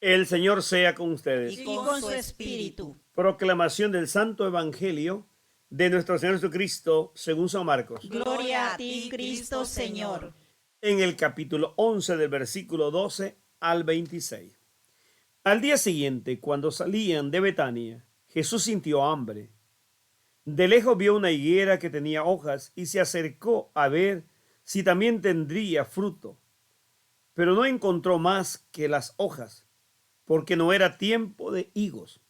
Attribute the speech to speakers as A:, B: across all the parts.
A: El Señor sea con ustedes.
B: Y con su espíritu.
A: Proclamación del Santo Evangelio de nuestro Señor Jesucristo según San Marcos.
B: Gloria a ti, Cristo Señor.
A: En el capítulo 11 del versículo 12 al 26. Al día siguiente, cuando salían de Betania, Jesús sintió hambre. De lejos vio una higuera que tenía hojas y se acercó a ver si también tendría fruto. Pero no encontró más que las hojas, porque no era tiempo de higos.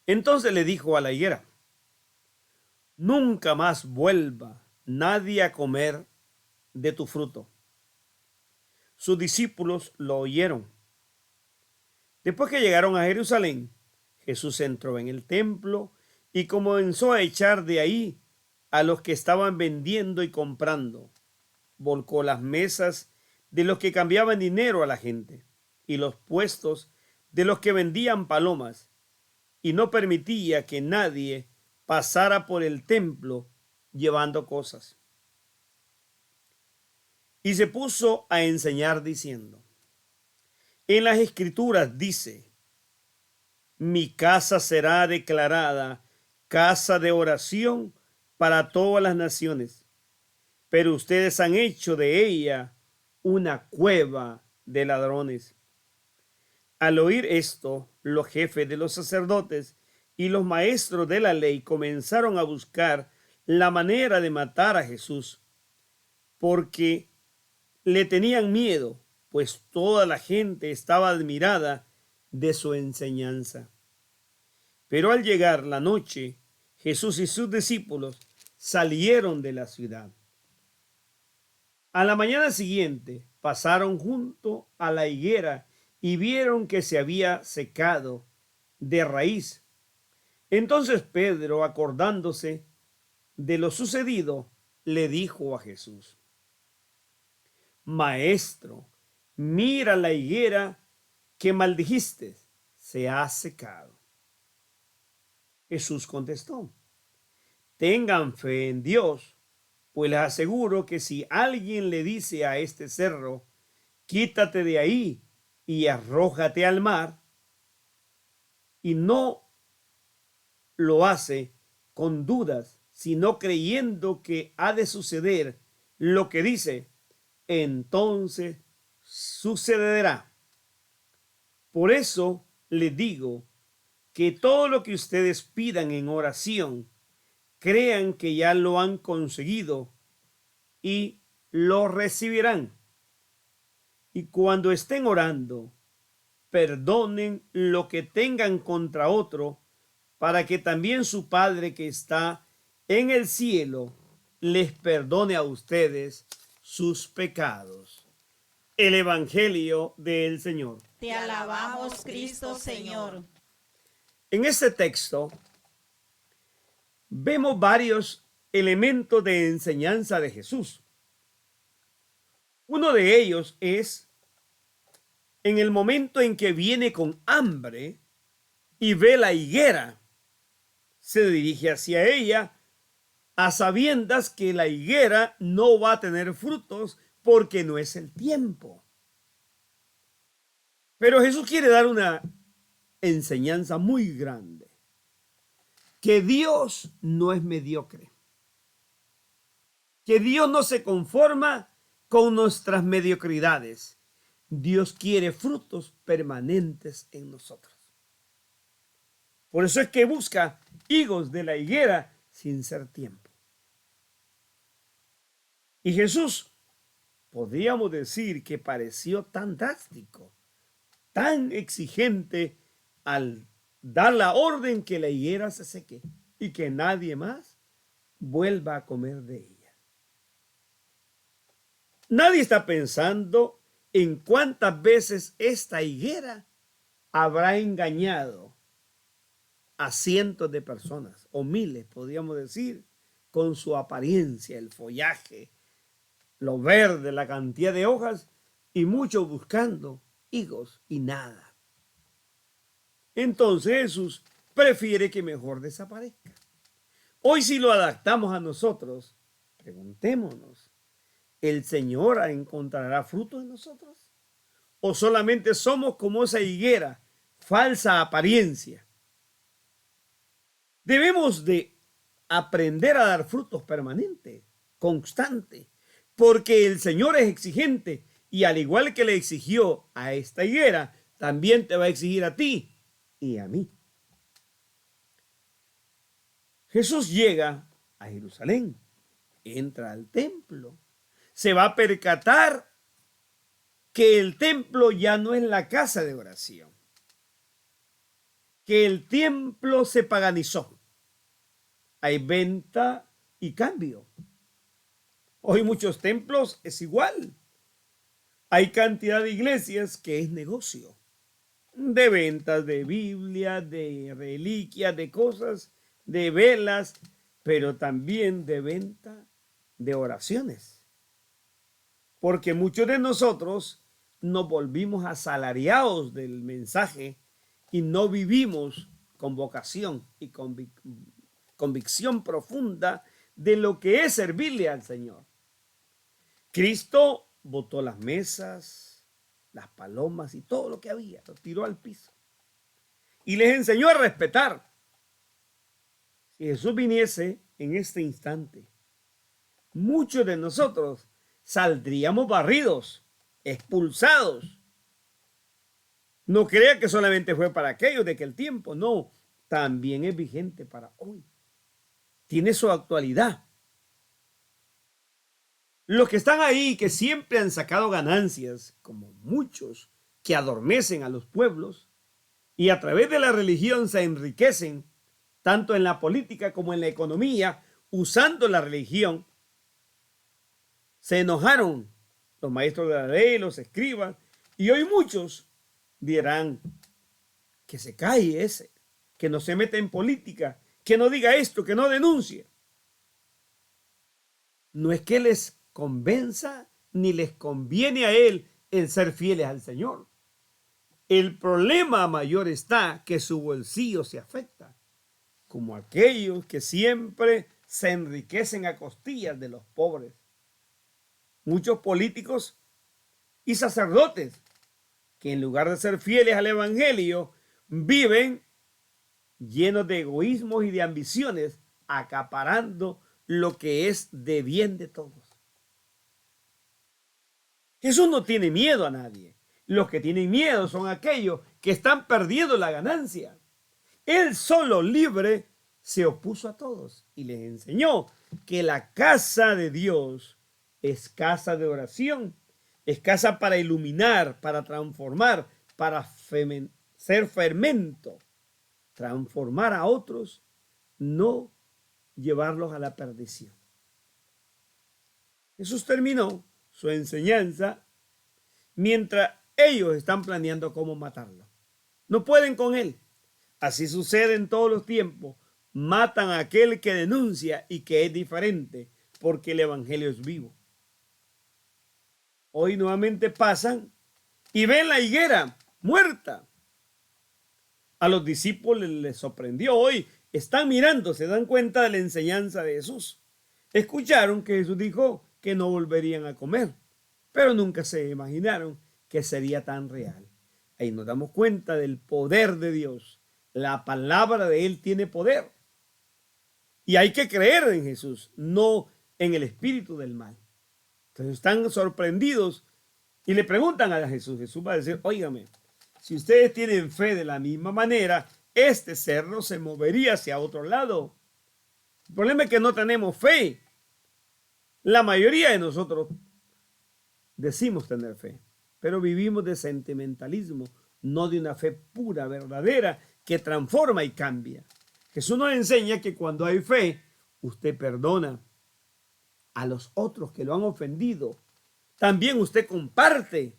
A: Entonces le dijo a la higuera: nunca más vuelva nadie a comer de tu fruto. Sus discípulos lo oyeron. Después que llegaron a Jerusalén, Jesús entró en el templo y comenzó a echar de ahí a los que estaban vendiendo y comprando. Volcó las mesas de los que cambiaban dinero a la gente y los puestos de los que vendían palomas, y no permitía que nadie pasara por el templo llevando cosas. Y se puso a enseñar diciendo: en las Escrituras dice: mi casa será declarada casa de oración para todas las naciones, pero ustedes han hecho de ella una cueva de ladrones. Al oír esto, los jefes de los sacerdotes y los maestros de la ley comenzaron a buscar la manera de matar a Jesús, porque le tenían miedo, pues toda la gente estaba admirada de su enseñanza. Pero al llegar la noche, Jesús y sus discípulos salieron de la ciudad. A la mañana siguiente pasaron junto a la higuera y vieron que se había secado de raíz. Entonces Pedro, acordándose de lo sucedido, le dijo a Jesús: Maestro, mira la higuera que maldijiste, se ha secado. Jesús contestó: tengan fe en Dios, pues les aseguro que si alguien le dice a este cerro: quítate de ahí y arrójate al mar, y no lo hace con dudas, sino creyendo que ha de suceder lo que dice, entonces sucederá. Por eso les digo que todo lo que ustedes pidan en oración, crean que ya lo han conseguido y lo recibirán. Y cuando estén orando, perdonen lo que tengan contra otro, para que también su Padre que está en el cielo les perdone a ustedes sus pecados. El Evangelio del Señor.
B: Te alabamos, Cristo Señor.
A: En este texto vemos varios elementos de enseñanza de Jesús. Uno de ellos es en el momento en que viene con hambre y ve la higuera, se dirige hacia ella a sabiendas que la higuera no va a tener frutos porque no es el tiempo. Pero Jesús quiere dar una enseñanza muy grande: que Dios no es mediocre, que Dios no se conforma con nuestras mediocridades. Dios quiere frutos permanentes en nosotros. Por eso es que busca higos de la higuera sin ser tiempo. Y Jesús, podríamos decir que pareció tan drástico, tan exigente al dar la orden que la higuera se seque y que nadie más vuelva a comer de ella. Nadie está pensando en cuántas veces esta higuera habrá engañado a cientos de personas, o miles, podríamos decir, con su apariencia, el follaje, lo verde, la cantidad de hojas, y muchos buscando higos y nada. Entonces Jesús prefiere que mejor desaparezca. Hoy, si lo adaptamos a nosotros, preguntémonos: ¿el Señor encontrará fruto en nosotros? o solamente somos como esa higuera, falsa apariencia. Debemos de aprender a dar frutos permanentes, constantes, porque el Señor es exigente y al igual que le exigió a esta higuera, también te va a exigir a ti y a mí. Jesús llega a Jerusalén, entra al templo, se va a percatar que el templo ya no es la casa de oración, que el templo se paganizó. Hay venta y cambio. Hoy muchos templos es igual. Hay cantidad de iglesias que es negocio, de ventas de Biblia, de reliquias, de cosas, de velas, pero también de venta de oraciones. Porque muchos de nosotros nos volvimos asalariados del mensaje y no vivimos con vocación y convicción profunda de lo que es servirle al Señor. Cristo botó las mesas, las palomas y todo lo que había, lo tiró al piso y les enseñó a respetar. Si Jesús viniese en este instante, muchos de nosotros saldríamos barridos, expulsados. No crea que solamente fue para aquellos de aquel tiempo, no, también es vigente para hoy. Tiene su actualidad. Los que están ahí, que siempre han sacado ganancias, como muchos que adormecen a los pueblos y a través de la religión se enriquecen, tanto en la política como en la economía, usando la religión, se enojaron los maestros de la ley, los escribas, y hoy muchos dirán que se calle ese, que no se meta en política, que no diga esto, que no denuncie. No es que les convenza ni les conviene a él el ser fieles al Señor. El problema mayor está que su bolsillo se afecta, como aquellos que siempre se enriquecen a costillas de los pobres. Muchos políticos y sacerdotes que en lugar de ser fieles al Evangelio, viven llenos de egoísmos y de ambiciones, acaparando lo que es de bien de todos. Jesús no tiene miedo a nadie. Los que tienen miedo son aquellos que están perdiendo la ganancia. Él solo libre se opuso a todos y les enseñó que la casa de Dios es casa de oración, es casa para iluminar, para transformar, para ser fermento, transformar a otros, no llevarlos a la perdición. Jesús terminó su enseñanza mientras ellos están planeando cómo matarlo. No pueden con él. Así sucede en todos los tiempos. Matan a aquel que denuncia y que es diferente, porque el evangelio es vivo. Hoy nuevamente pasan y ven la higuera muerta. A los discípulos les sorprendió. Hoy están mirando, se dan cuenta de la enseñanza de Jesús. Escucharon que Jesús dijo que no volverían a comer, pero nunca se imaginaron que sería tan real. Ahí nos damos cuenta del poder de Dios. La palabra de Él tiene poder. Y hay que creer en Jesús, no en el espíritu del mal. Entonces están sorprendidos y le preguntan a Jesús. Jesús va a decir, óigame, si ustedes tienen fe de la misma manera, este cerro se movería hacia otro lado. El problema es que no tenemos fe. La mayoría de nosotros decimos tener fe, pero vivimos de sentimentalismo, no de una fe pura, verdadera, que transforma y cambia. Jesús nos enseña que cuando hay fe, usted perdona a los otros que lo han ofendido. También usted comparte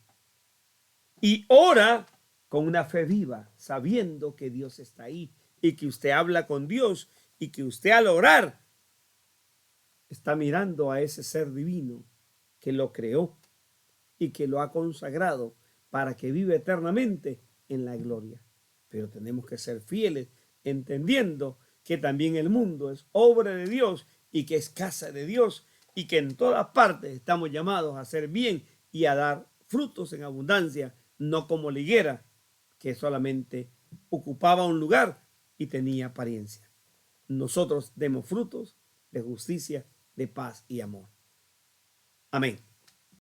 A: y ora con una fe viva, sabiendo que Dios está ahí y que usted habla con Dios y que usted al orar está mirando a ese ser divino que lo creó y que lo ha consagrado para que viva eternamente en la gloria. Pero tenemos que ser fieles, entendiendo que también el mundo es obra de Dios y que es casa de Dios y que en todas partes estamos llamados a hacer bien y a dar frutos en abundancia, no como la higuera, que solamente ocupaba un lugar y tenía apariencia. Nosotros demos frutos de justicia, de paz y amor. Amén.